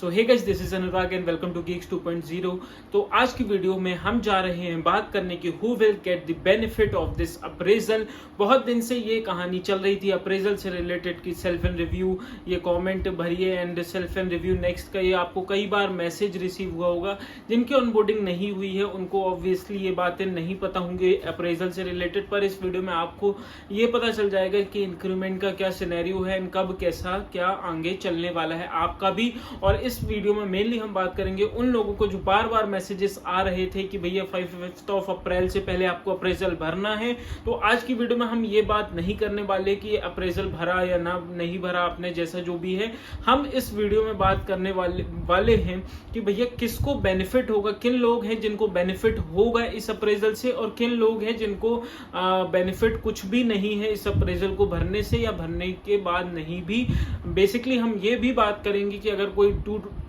So hey guys, this is Anurag and welcome to geeks 2.0। तो आज की वीडियो में हम जा रहे हैं बात करने की who will get the benefit of this appraisal. बहुत दिन से ये कहानी चल रही थी अप्रेजल से रिलेटेड की सेल्फ एंड रिव्यू, ये कमेंट भरिए and self and review next का। ये आपको कई बार मैसेज रिसीव हुआ होगा। जिनकी ऑनबोर्डिंग नहीं हुई है उनको ऑब्वियसली ये बातें नहीं पता होंगे अप्रेजल से रिलेटेड, पर इस वीडियो में आपको ये पता चल जाएगा कि इंक्रीमेंट का क्या सिनेरियो है, कब कैसा क्या आगे चलने वाला है आपका भी। और इस वीडियो में मेनली हम बात करेंगे उन लोगों को जो बार बार मैसेजेस आ रहे थे कि भैया 5 अप्रैल से पहले आपको अप्रेजल भरना है। तो आज की वीडियो में हम ये बात नहीं करने वाले कि अप्रेजल भरा या ना नहीं भरा आपने, जैसा जो भी है। हम इस वीडियो में बात करने वाले हैं कि भैया किसको बेनिफिट होगा, किन लोग हैं जिनको बेनिफिट होगा इस अप्रेजल से और किन लोग हैं जिनको बेनिफिट कुछ भी नहीं है इस अप्रेजल को भरने से या भरने के बाद नहीं भी। बेसिकली हम ये भी बात करेंगे कि अगर कोई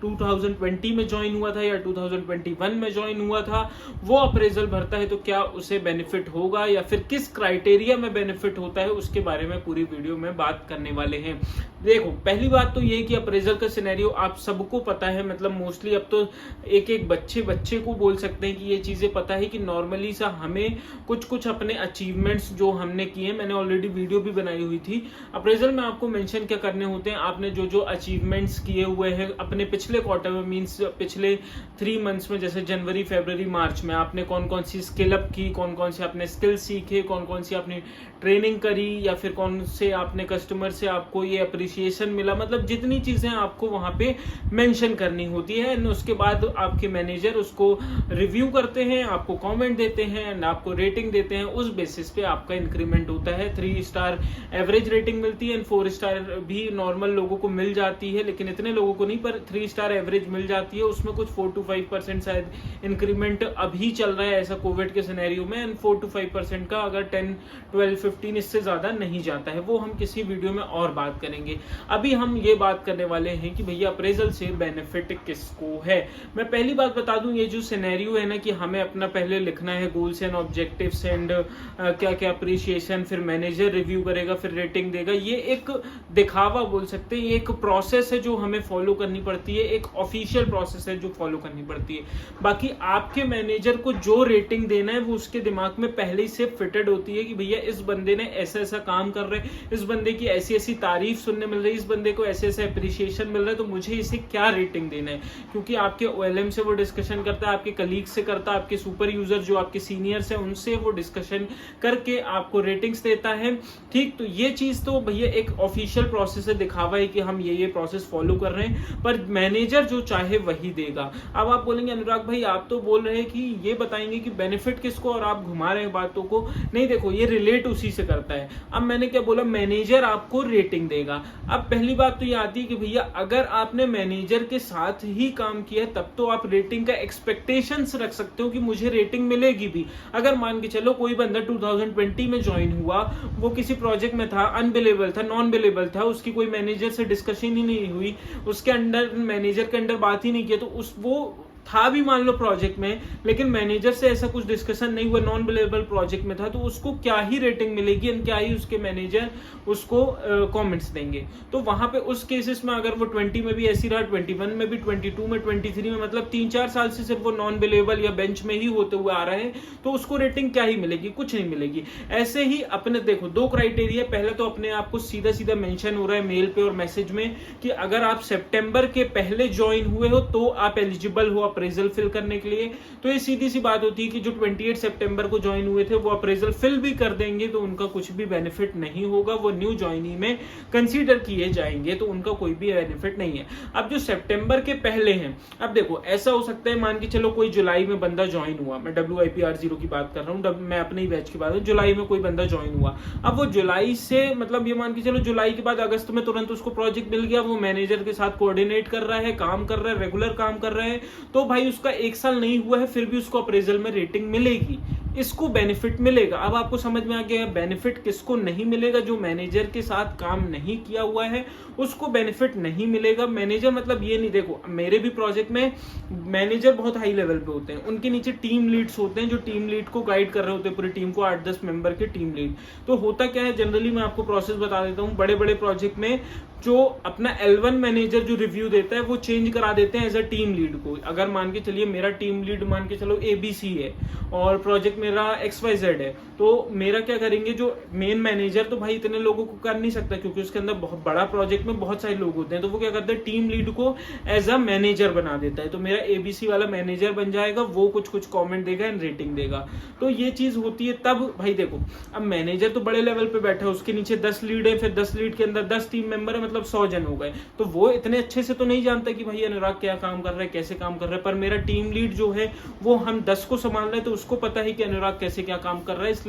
2020 में ज्वाइन हुआ था या 2021 में ज्वाइन हुआ था, वो अप्रेजल भरता है तो क्या उसे बेनिफिट होगा या फिर किस क्राइटेरिया में बेनिफिट होता है, उसके बारे में पूरी वीडियो में बात करने वाले हैं। देखो, पहली बात तो ये कि अप्रेजल का सिनेरियो आप सबको पता है, मतलब मोस्टली अब तो एक बच्चे को बोल सकते हैं कि ये चीजें पता है कि नॉर्मली सा हमें कुछ अपने अचीवमेंट्स जो हमने किए, मैंने ऑलरेडी वीडियो भी बनाई हुई थी। अप्रेजल में आपको मेंशन क्या करने होते हैं, आपने जो अचीवमेंट्स किए हुए हैं अपने पिछले क्वार्टर में, मींस पिछले 3 मंथ्स में, जैसे जनवरी फरवरी मार्च में आपने कौन कौन सी स्किल अप की, कौन कौन से आपने स्किल सीखे, कौन कौन सी आपने ट्रेनिंग करी या फिर कौन से आपने कस्टमर से आपको ये अप्रिसिएशन मिला, मतलब जितनी चीजें आपको वहां पे मेंशन करनी होती है। उसके बाद आपके मैनेजर उसको रिव्यू करते हैं, आपको कमेंट देते हैं एंड आपको रेटिंग देते हैं। उस बेसिस पे आपका इंक्रीमेंट होता है। 3 स्टार एवरेज रेटिंग मिलती है एंड 4 स्टार भी नॉर्मल लोगों को मिल जाती है, लेकिन इतने लोगों को नहीं, पर 3 स्टार एवरेज मिल जाती है। उसमें कुछ 4 to 5% शायद इंक्रीमेंट अभी चल रहा है ऐसा कोविड के सिनेरियो में, एंड 4 to 5% का अगर 10, 12, 15 इससे ज्यादा नहीं जाता है। वो हम किसी वीडियो में और बात करेंगे। अभी हम ये बात करने वाले हैं कि भैया अप्रेजल से बेनिफिट किसको है। मैं पहली बात बता दूं, ये जो सिनेरियो है ना कि हमें अपना पहले लिखना है गोल्स एंड ऑब्जेक्टिव्स एंड क्या क्या अप्रिसिएशन, फिर मैनेजर रिव्यू करेगा, फिर रेटिंग देगा। ये एक दिखावा बोल सकते हैं, ये एक प्रोसेस है जो हमें फॉलो करनी पड़ती है, एक ऑफिशियल प्रोसेस है जो फॉलो करनी पड़ती है। बाकी आपके मैनेजर को जो रेटिंग देना है वो उसके दिमाग में पहले ही से फिटेड होती है कि भैया इस बंदे ने ऐसा ऐसा काम कर रहे हैं, इस बंदे की ऐसी ऐसी तारीफ सुनने मिल रही है, इस बंदे को ऐसे ऐसे अप्रिसिएशन मिल रहा है, तो मुझे इसे क्या रेटिंग देना है। क्योंकि आपके ओएलएम से वो डिस्कशन करता है, आपके कलीग से करता है, आपके सुपर यूजर जो आपके सीनियर्स हैं उनसे वो डिस्कशन करके आपको रेटिंग्स देता है। ठीक, तो ये चीज तो भैया एक ऑफिशियल प्रोसेस है, दिखावा है कि हम ये प्रोसेस फॉलो कर रहे हैं, पर मैनेजर जो चाहे वही देगा। अब आप बोलेंगे अनुराग भाई आप तो बोल रहे हैं कि ये बताएंगे कि बेनिफिट किसको और आप घुमा रहे हैं बातों को। नहीं, देखो ये रिलेट उसी से करता है। अब मैंने क्या बोला, मैनेजर आपको रेटिंग देगा। अब पहली बात तो ये आती है कि भैया अगर आपने मैनेजर के साथ ही काम किया तब तो आप रेटिंग का एक्सपेक्टेशंस रख सकते हो कि मुझे रेटिंग मिलेगी भी। अगर मान के चलो कोई बंदा 2020 में ज्वाइन हुआ, वो किसी प्रोजेक्ट में था, अनबिलेबल था, नॉन बिलेबल था, उसकी कोई मैनेजर से डिस्कशन ही नहीं हुई, उसके अंडर मैनेजर के अंडर बात ही नहीं किया, तो वो था भी मान लो प्रोजेक्ट में, लेकिन मैनेजर से ऐसा कुछ डिस्कशन नहीं हुआ, नॉन बिलेबल प्रोजेक्ट में था, तो उसको क्या ही रेटिंग मिलेगी एंड क्या ही उसके मैनेजर उसको कमेंट्स देंगे। तो वहां पे उस केसेस में अगर वो 20 में भी ऐसी रहा, 21 में भी, 22 में, 23 में, मतलब 3-4 साल से सिर्फ वो नॉन बिलेबल या बेंच में ही होते हुए आ रहे हैं, तो उसको रेटिंग क्या ही मिलेगी, कुछ नहीं मिलेगी। ऐसे ही अपने देखो 2 क्राइटेरिया, पहले तो अपने आप को सीधा सीधा मेंशन हो रहा है मेल पे और मैसेज में कि अगर आप सितंबर के पहले ज्वाइन हुए हो तो आप एलिजिबल हो अप्रेजल फिल करने के लिए। तो ये सीधी सी बात होती है कि जो 28 सितंबर को ज्वाइन हुए थे वो अप्रेजल फिल भी कर देंगे तो उनका कुछ भी बेनिफिट नहीं होगा, वो न्यू ज्वाइनी में कंसीडर किए जाएंगे, तो उनका कोई भी बेनिफिट नहीं है। अब जो सितंबर के पहले हैं, अब देखो ऐसा हो सकता है, मान के चलो कोई जुलाई में बंदा ज्वाइन हुआ, मैं WIPR0 की बात कर रहा हूँ, मैं अपने ही बैच की बात, जुलाई में कोई बंदा ज्वाइन हुआ। अब वो जुलाई से मतलब ये मान के चलो जुलाई के बाद अगस्त में तुरंत उसको प्रोजेक्ट मिल गया, वो मैनेजर के साथ कोऑर्डिनेट कर रहा है, काम कर रहा है, रेगुलर काम कर रहा है, तो भाई उसका 1 साल नहीं हुआ है फिर भी उसको अप्रेजल में रेटिंग मिलेगी, इसको बेनिफिट मिलेगा। अब आपको समझ में आ गया बेनिफिट किसको नहीं मिलेगा, जो मैनेजर के साथ काम नहीं किया हुआ है उसको बेनिफिट नहीं मिलेगा। मैनेजर मतलब ये नहीं, देखो मेरे भी प्रोजेक्ट में मैनेजर बहुत हाई लेवल पे होते हैं, उनके नीचे टीम लीड्स होते हैं जो टीम लीड को गाइड कर रहे होते हैं, पूरी टीम को, 8-10 मेंबर के टीम लीड। तो होता क्या है जनरली, मैं आपको प्रोसेस बता देता हूँ, बड़े बड़े प्रोजेक्ट में जो अपना L1 मैनेजर जो रिव्यू देता है वो चेंज करा देते हैं एज अ टीम लीड को। अगर मान के चलिए मेरा टीम लीड मान के चलो ABC है और प्रोजेक्ट मेरा XYZ है, तो मेरा क्या करेंगे, जो मेन मैनेजर तो भाई इतने लोगों को कर नहीं सकता क्योंकि उसके अंदर बहुत बड़ा प्रोजेक्ट में बहुत सारे लोग होते हैं, तो वो क्या करते हैं टीम लीड को एज अ मैनेजर बना देता है। तो मेरा ABC वाला मैनेजर बन जाएगा, वो कुछ कुछ कमेंट देगा एंड रेटिंग देगा। तो ये चीज होती है तब भाई देखो, अब मैनेजर तो बड़े लेवल पे बैठा है, उसके नीचे 10 लीड है, फिर 10 लीड के अंदर 10 टीम मेंबर है, मतलब 100 जन हो गए। तो वो इतने अच्छे से तो नहीं जानता कि भाई अनुराग क्या काम कर रहा है, कैसे काम कर रहा है, पर मेरा टीम लीड जो है वो हम 10 को संभाल रहे हैं, तो उसको पता है कि अनुराग कैसे क्या काम कर रहा है, इसलिए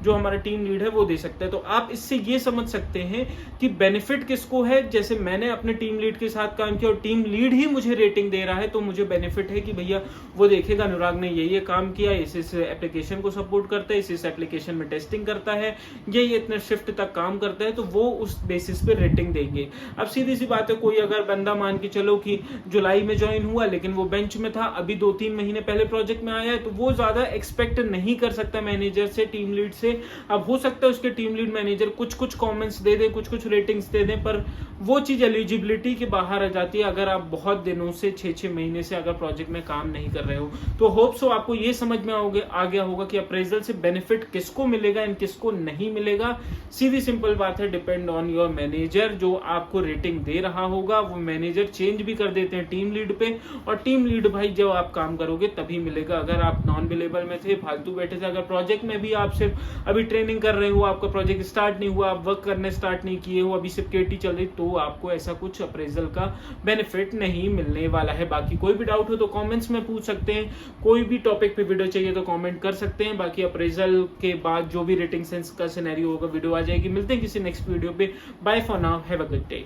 जो हमारा टीम लीड है वो दे सकता है। तो आप इससे ये समझ सकते हैं कि बेनिफिट किसको है। जैसे मैंने अपने टीम लीड के साथ काम किया और टीम लीड ही मुझे रेटिंग दे रहा है, तो मुझे बेनिफिट है कि भैया वो देखेगा अनुराग ने ये काम किया, इस एप्लीकेशन को सपोर्ट करता है, इस एप्लीकेशन में टेस्टिंग करता है, ये इतने शिफ्ट तक काम करता है, तो वो उस बेसिस पे रेटिंग देंगे। अब सीधी सी बात है, कोई अगर बंदा मान के चलो कि जुलाई में ज्वाइन हुआ लेकिन वो बेंच में था, अभी 2-3 महीने पहले प्रोजेक्ट में आया है, तो वो ज्यादा एक्सपेक्ट नहीं कर सकता मैनेजर से, टीम लीड से। अब हो सकता है उसके टीम लीड मैनेजर कुछ कुछ कमेंट्स दे दे, कुछ कुछ रेटिंग्स दे दे, पर वो चीज एलिजिबिलिटी के बाहर आ जाती है अगर आप बहुत दिनों से 6-6 महीने से अगर प्रोजेक्ट में काम नहीं कर रहे हो। तो होप सो आपको ये समझ में आ गया होगा कि अप्रेजल से बेनिफिट किसको मिलेगा एंड किसको नहीं मिलेगा। सीधी सिंपल बात है, डिपेंड ऑन योर मैनेजर। जो आपको रेटिंग दे रहा होगा वो मैनेजर चेंज भी कर देते हैं टीम लीड पे, और टीम लीड भाई जब आप काम करोगे तभी मिलेगा। अगर आप नॉन अवेलेबल में थे, फालतू बैठे थे, अगर प्रोजेक्ट में भी आप सिर्फ अभी ट्रेनिंग कर रहे हो, आपका प्रोजेक्ट स्टार्ट नहीं हुआ, आप वर्क करने स्टार्ट नहीं किए हो, अभी सिर्फ केटी चल रही, तो आपको ऐसा कुछ अप्रेजल का बेनिफिट नहीं मिलने वाला है। बाकी कोई भी डाउट हो तो कमेंट्स में पूछ सकते हैं, कोई भी टॉपिक पे वीडियो चाहिए तो कमेंट कर सकते हैं। बाकी अप्रेजल के बाद जो भी रेटिंग सेंस का सिनेरियो होगा वीडियो आ जाएगी। मिलते हैं किसी नेक्स्ट वीडियो पे। Bye for now, have a good day.